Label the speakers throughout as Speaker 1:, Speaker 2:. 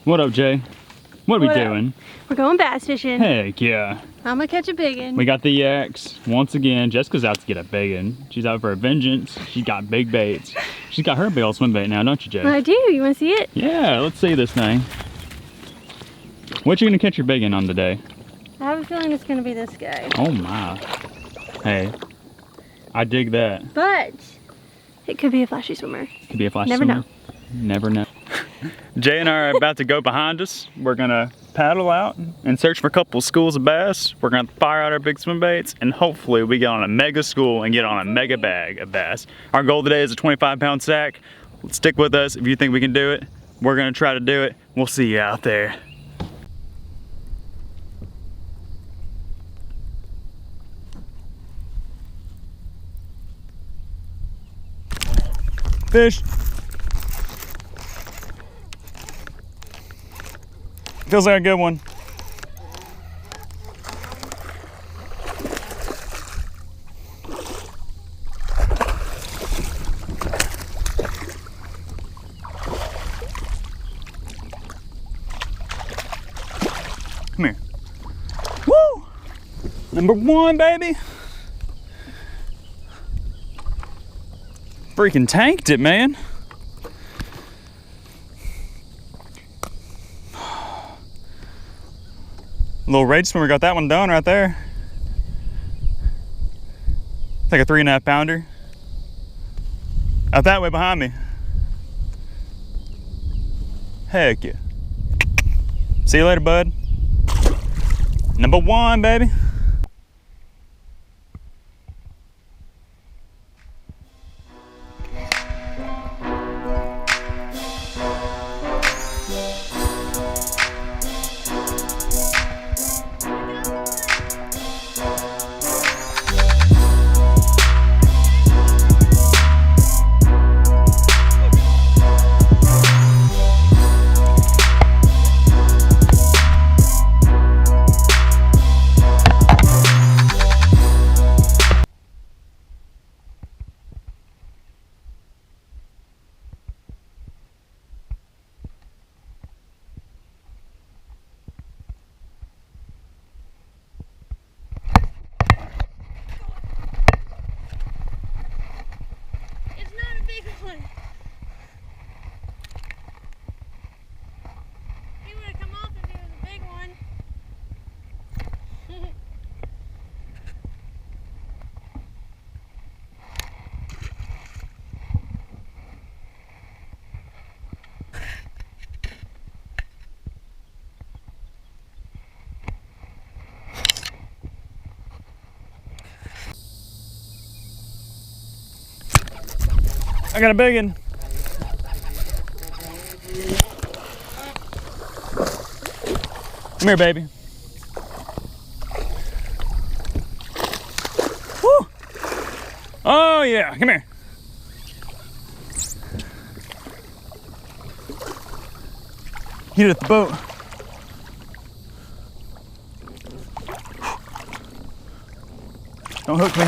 Speaker 1: What up, Jay? What are we doing?
Speaker 2: We're going bass fishing.
Speaker 1: Heck yeah.
Speaker 2: I'm gonna catch a big one.
Speaker 1: We got the yaks. Once again, Jessica's out to get a big one. She's out for a vengeance. She got big baits. She's got her big old swim bait now, don't you, Jay?
Speaker 2: I do. You wanna see it?
Speaker 1: Yeah, let's see this thing. What you gonna catch your big one on today?
Speaker 2: I have a feeling it's gonna be this guy.
Speaker 1: Oh my. Hey, I dig that.
Speaker 2: But it could be a flashy swimmer.
Speaker 1: Could be a flashy
Speaker 2: Never
Speaker 1: swimmer.
Speaker 2: know.
Speaker 1: Never know. Jay and I are about to go behind us. We're gonna paddle out and search for a couple schools of bass. We're gonna fire out our big swim baits and hopefully we get on a mega school and get on a mega bag of bass. Our goal today is a 25-pound sack. Stick with us if you think we can do it. We're gonna try to do it. We'll see you out there. Fish. Feels like a good one. Come here. Woo! Number one, baby. Freaking tanked it, man. Little rage swimmer got that one done right there. It's like a 3.5 pounder. Out that way behind me. Heck yeah. See you later, bud. Number one, baby. I got a big one. Come here, baby. Woo! Oh yeah, come here. Hit it at the boat. Don't hook me.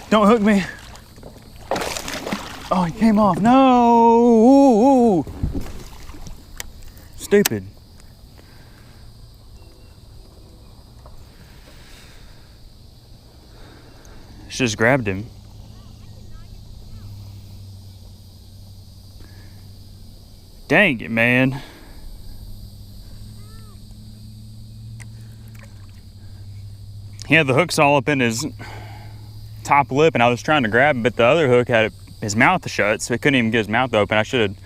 Speaker 1: Don't hook me. Oh, he came off. No! Ooh. Stupid. Just grabbed him. Dang it, man. He had the hooks all up in his top lip and I was trying to grab him, but the other hook had his mouth shut, so he couldn't even get his mouth open. I should have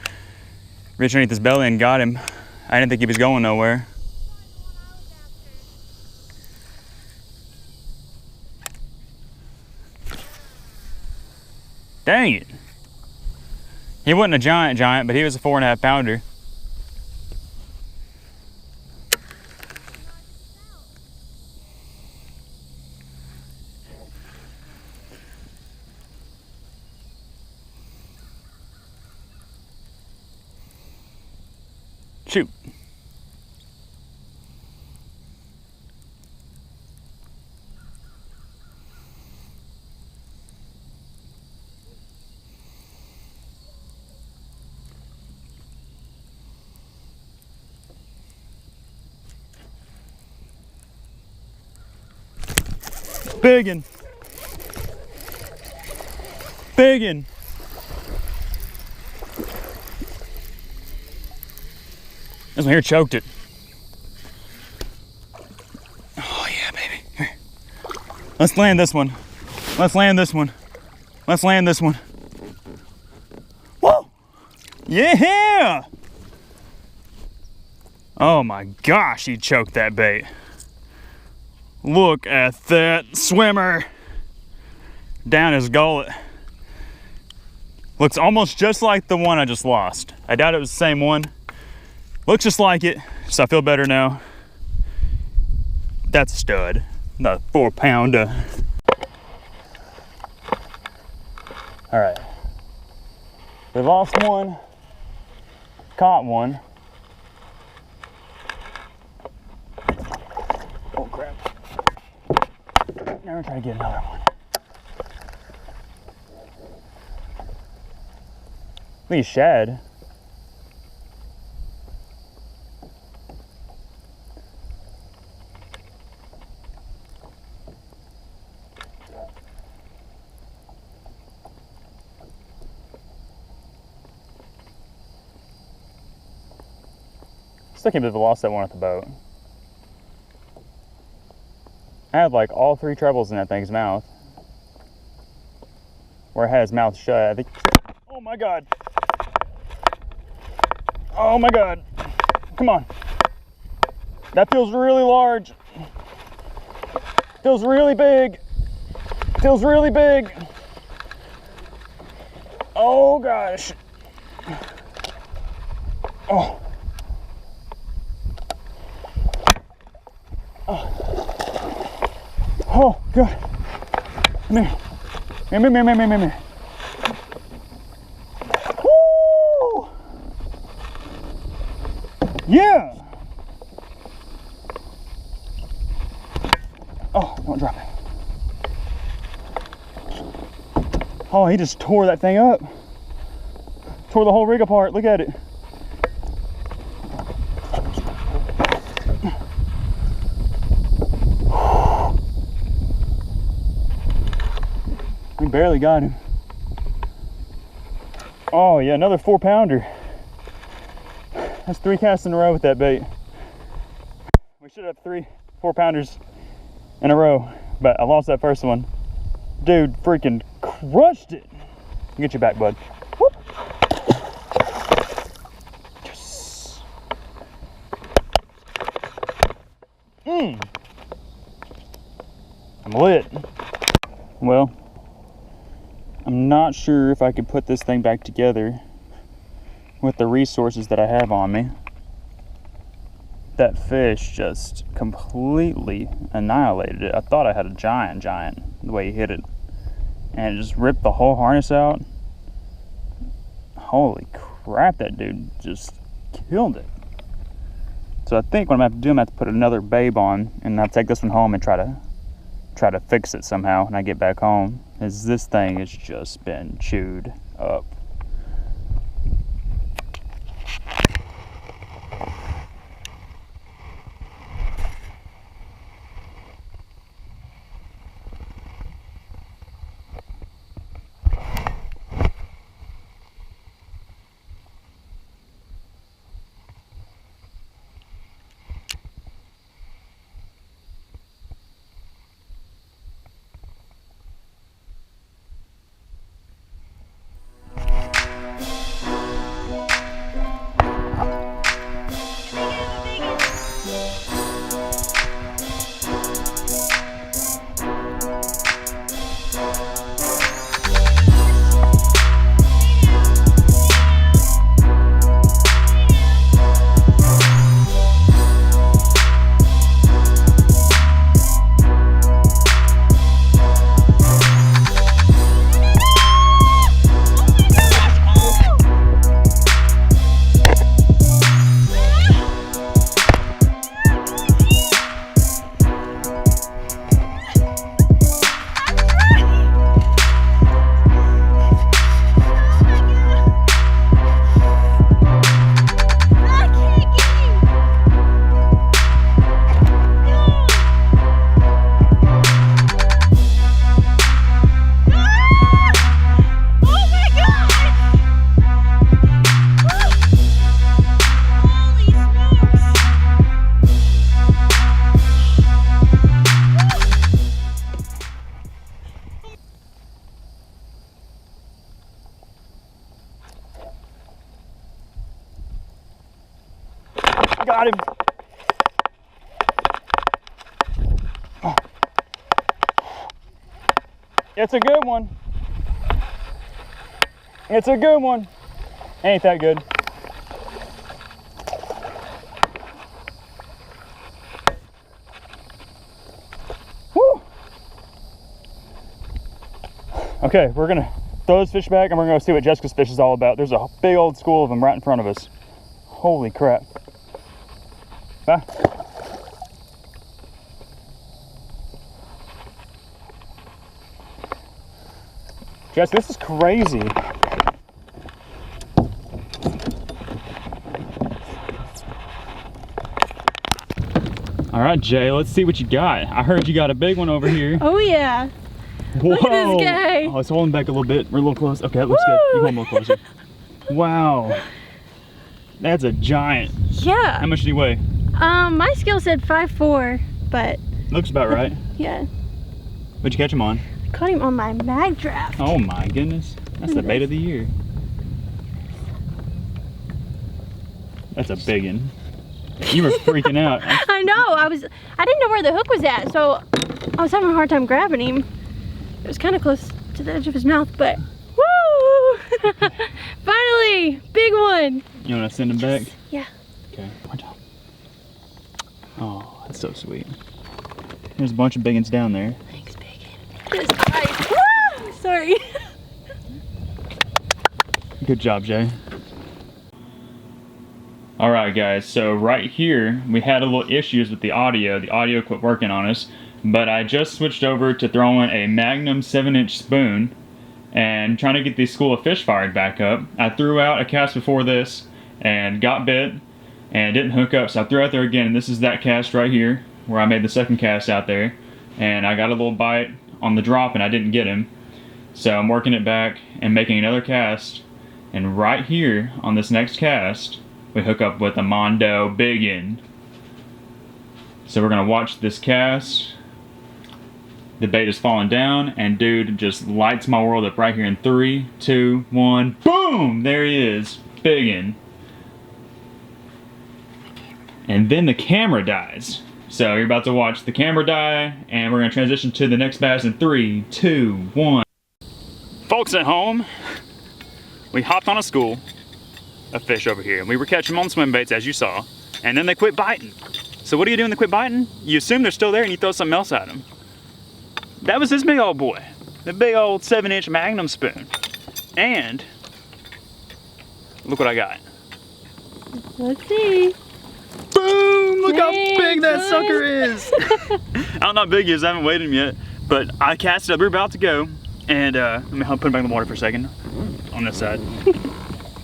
Speaker 1: reached underneath his belly and got him. I didn't think he was going nowhere. Dang it. He wasn't a giant, but he was a 4.5 pounder. Shoot. Biggin. Biggin. This one here choked it. Oh yeah, baby. Here. Let's land this one. Let's land this one. Let's land this one. Whoa! Yeah! Oh my gosh, he choked that bait. Look at that swimmer. Down his gullet. Looks almost just like the one I just lost. I doubt it was the same one. Looks just like it, so I feel better now. That's a stud. Not a 4-pounder. All right. We lost one, caught one. Oh crap. Now we're trying to get another one. I think he's shad. Still can't believe I lost that one at the boat. I had like all 3 trebles in that thing's mouth. Where it had his mouth shut. I think. Oh my god. Oh my god. Come on. That feels really large. Feels really big. Feels really big. Oh gosh. Oh. Oh, God. Come here. Come here. Woo! Yeah! Oh, don't drop it. Oh, he just tore that thing up. Tore the whole rig apart. Look at it. We barely got him. Oh yeah, another 4-pounder. That's 3 casts in a row with that bait. We should have 3 4-pounders in a row, but I lost that first one. Dude freaking crushed it. Get your back, bud. Whoop. Yes. I'm lit. Well, I'm not sure if I could put this thing back together with the resources that I have on me. That fish just completely annihilated it. I thought I had a giant, the way he hit it. And it just ripped the whole harness out. Holy crap, that dude just killed it. So I think what I'm gonna have to do, I'm gonna have to put another babe on, and I'll take this one home and try to fix it somehow when I get back home, as this thing has just been chewed up. Got him. Oh. It's a good one. It's a good one. Ain't that good. Woo! Okay, we're gonna throw this fish back and we're gonna go see what Jessica's fish is all about. There's a big old school of them right in front of us. Holy crap. Bye. Jess, this is crazy. All right, Jay, let's see what you got. I heard you got a big one over here.
Speaker 2: Oh yeah.
Speaker 1: Whoa.
Speaker 2: Look at this guy.
Speaker 1: Oh, it's holding back a little bit. We're a little close. Okay, that looks good. You hold a little closer. Wow. That's a giant.
Speaker 2: Yeah.
Speaker 1: How much do you weigh?
Speaker 2: My scale said 5'4", but
Speaker 1: Looks about right.
Speaker 2: yeah.
Speaker 1: What'd you catch him on?
Speaker 2: Caught him on my Magdraft.
Speaker 1: Oh my goodness. That's the bait of the year. That's a big one. You were freaking out.
Speaker 2: I know. I didn't know where the hook was at, so I was having a hard time grabbing him. It was kind of close to the edge of his mouth, but woo! Finally, big one.
Speaker 1: You want to send him back?
Speaker 2: Yeah.
Speaker 1: Okay. Watch out. Oh, that's so sweet. There's a bunch of big ones down there.
Speaker 2: Thanks, bacon. His eyes. Woo! Sorry.
Speaker 1: Good job, Jay. All right, guys, so right here, we had a little issues with the audio. The audio quit working on us, but I just switched over to throwing a Magnum 7-inch spoon and trying to get the school of fish fired back up. I threw out a cast before this and got bit and didn't hook up, so I threw out there again, and this is that cast right here where I made the second cast out there, and I got a little bite on the drop and I didn't get him. So I'm working it back and making another cast, and right here on this next cast, we hook up with a Mondo biggin. So we're gonna watch this cast. The bait is falling down, and dude just lights my world up right here in 3, 2, 1, boom! There he is, biggin. And then the camera dies. So you're about to watch the camera die, and we're gonna transition to the next bass in 3, 2, 1. Folks at home, we hopped on a school of fish over here, and we were catching them on swim baits, as you saw, and then they quit biting. So what do you do when they quit biting? You assume they're still there and you throw something else at them. That was this big old boy, the big old 7-inch Magnum spoon. And look what I got.
Speaker 2: Let's see.
Speaker 1: Boom! Look how
Speaker 2: Dang,
Speaker 1: big that
Speaker 2: son.
Speaker 1: sucker is. I don't know how big he is, I haven't weighed him yet, but I cast it up, we're about to go, and let me put him back in the water for a second, on this side.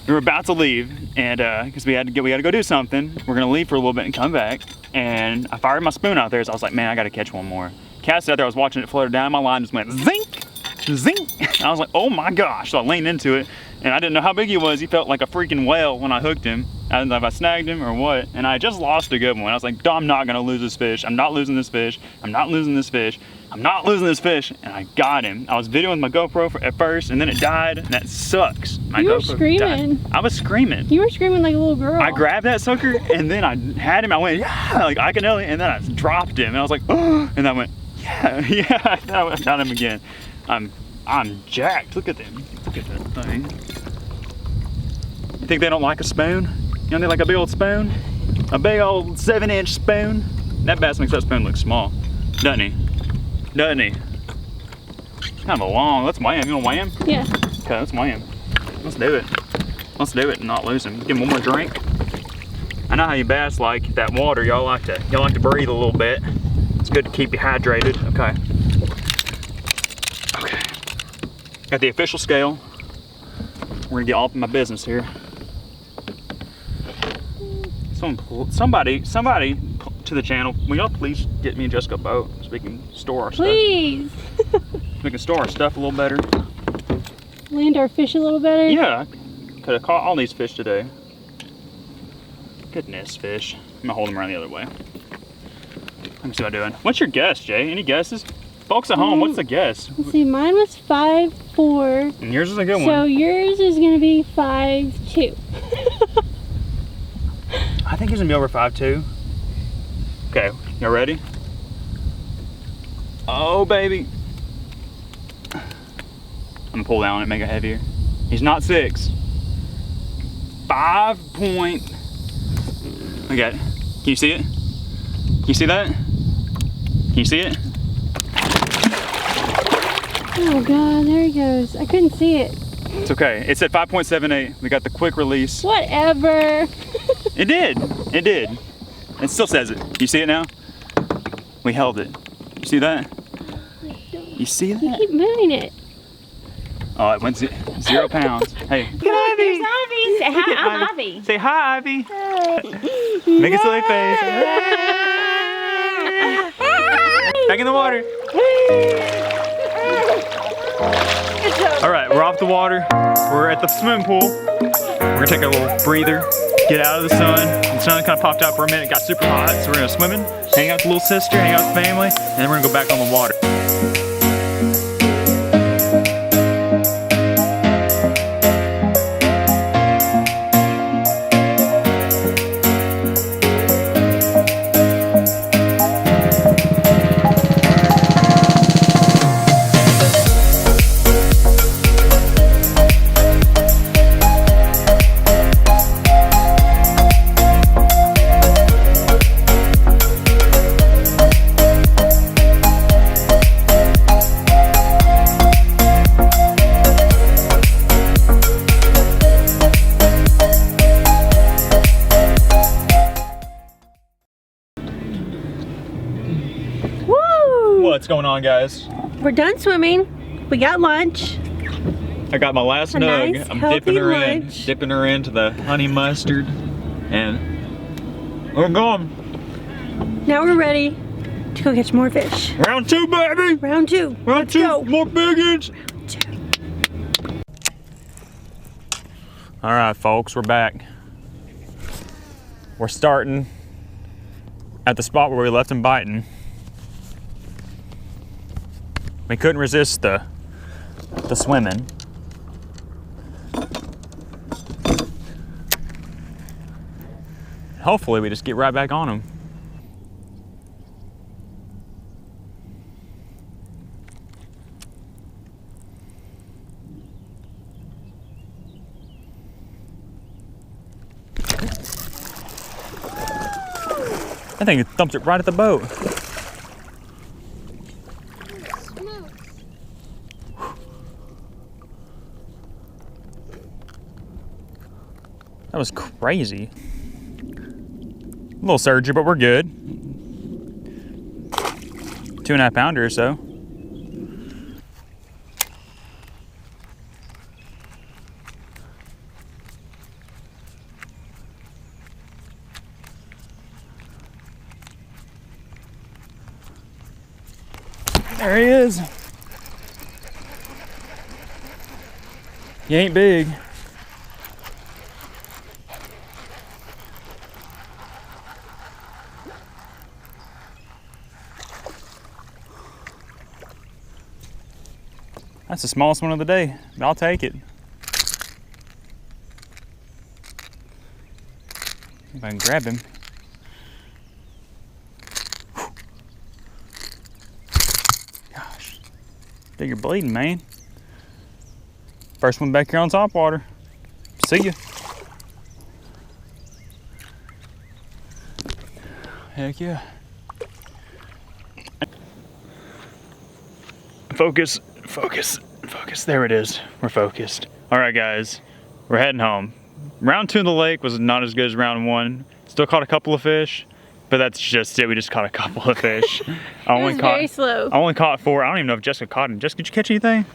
Speaker 1: We were about to leave, and because we had to go do something. We're gonna leave for a little bit and come back. And I fired my spoon out there, so I was like, man, I gotta catch one more. Cast it out there, I was watching it flutter down. My line just went zink, zink. And I was like, oh my gosh! So I leaned into it, and I didn't know how big he was. He felt like a freaking whale when I hooked him. I didn't know if I snagged him or what. And I just lost a good one. I was like, I'm not gonna lose this fish. I'm not losing this fish. I'm not losing this fish. I'm not losing this fish, and I got him. I was videoing with my GoPro at first, and then it died, and that sucks. My
Speaker 2: You were
Speaker 1: GoPro
Speaker 2: screaming.
Speaker 1: died. I was screaming.
Speaker 2: You were screaming like a little girl.
Speaker 1: I grabbed that sucker, and then I had him. I went, yeah, like I can know it, and then I dropped him, and I was like, oh, and I went, yeah, yeah. And I got him again. I'm jacked. Look at them. Look at that thing. You think they don't like a spoon? You don't think like a big old spoon? A big old 7-inch spoon? That bass makes that spoon look small, doesn't he? Doesn't he? Kind of a long. Let's weigh him. You want to weigh him?
Speaker 2: Yeah.
Speaker 1: Okay, let's weigh him. Let's do it. Let's do it and not lose him. Give him one more drink. I know how you bass like that water. Y'all like to breathe a little bit. It's good to keep you hydrated. Okay. Okay. Got the official scale. We're gonna get all up in my business here. Somebody to the channel, will y'all please get me and Jessica a boat so we can store our
Speaker 2: Please.
Speaker 1: stuff? We can store our stuff a little better.
Speaker 2: Land our fish a little better.
Speaker 1: Yeah, could have caught all these fish today. Goodness, fish. I'm gonna hold them around the other way. Let me see what I'm doing. What's your guess, Jay? Any guesses? Folks at home, what's the guess?
Speaker 2: Let's see, mine was 5'4".
Speaker 1: And yours is a good one.
Speaker 2: So yours is gonna be 5'2".
Speaker 1: I think he's gonna be over 5'2". Okay, y'all ready? Oh, baby. I'm gonna pull down and make it heavier. He's not 6. 5 point. Look at it. Can you see it? Can you see that? Can you see it?
Speaker 2: Oh God, there he goes. I couldn't see it.
Speaker 1: It's okay. It said 5.78. We got the quick release.
Speaker 2: Whatever.
Speaker 1: It did. It did. It still says it. You see it now? We held it. You see that? You see that?
Speaker 2: You keep moving it.
Speaker 1: Oh, it went 0 pounds. Hey.
Speaker 2: There's Ivy. Say hi, I'm Ivy.
Speaker 1: Say hi, Ivy. Make a silly face. Back in the water. All right, we're off the water. We're at the swimming pool. We're gonna take a little breather, get out of the sun. The sun kind of popped out for a minute, it got super hot, so we're gonna swimming, hang out with the little sister, hang out with family, and then we're gonna go back on the water. What's going on, guys?
Speaker 2: We're done swimming. We got lunch.
Speaker 1: I got my last nug.
Speaker 2: Nice,
Speaker 1: I'm
Speaker 2: healthy lunch.
Speaker 1: dipping her into the honey mustard, and we're going.
Speaker 2: Now we're ready to go catch more fish.
Speaker 1: Round 2, baby.
Speaker 2: Round 2.
Speaker 1: Round 2.
Speaker 2: Go.
Speaker 1: More biggins. All right, folks, we're back. We're starting at the spot where we left him biting. We couldn't resist the swimming. Hopefully we just get right back on him. I think it thumped it right at the boat. That was crazy. A little surgery, but we're good. 2.5 pounder or so. There he is. He ain't big. That's the smallest one of the day, but I'll take it. If I can grab him. Gosh, I think you're bleeding, man. First one back here on top water. See ya. Heck yeah. Focus. Focus, focus, there it is. We're focused. All right, guys, we're heading home. Round 2 in the lake was not as good as round 1. Still caught a couple of fish, but that's just it. We just caught a couple of fish.
Speaker 2: Very slow.
Speaker 1: I only caught 4. I don't even know if Jessica caught him. Jessica, did you catch anything?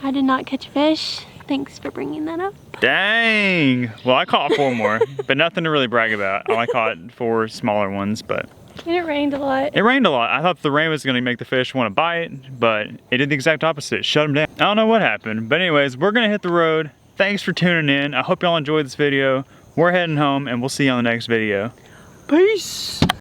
Speaker 2: I did not catch a fish. Thanks for bringing that up.
Speaker 1: Dang. Well, I caught 4 more, but nothing to really brag about. I only caught 4 smaller ones, but.
Speaker 2: And it rained a lot.
Speaker 1: It rained a lot. I thought the rain was gonna make the fish wanna bite, but it did the exact opposite. It shut them down. I don't know what happened, but anyways, we're gonna hit the road. Thanks for tuning in. I hope y'all enjoyed this video. We're heading home and we'll see you on the next video. Peace.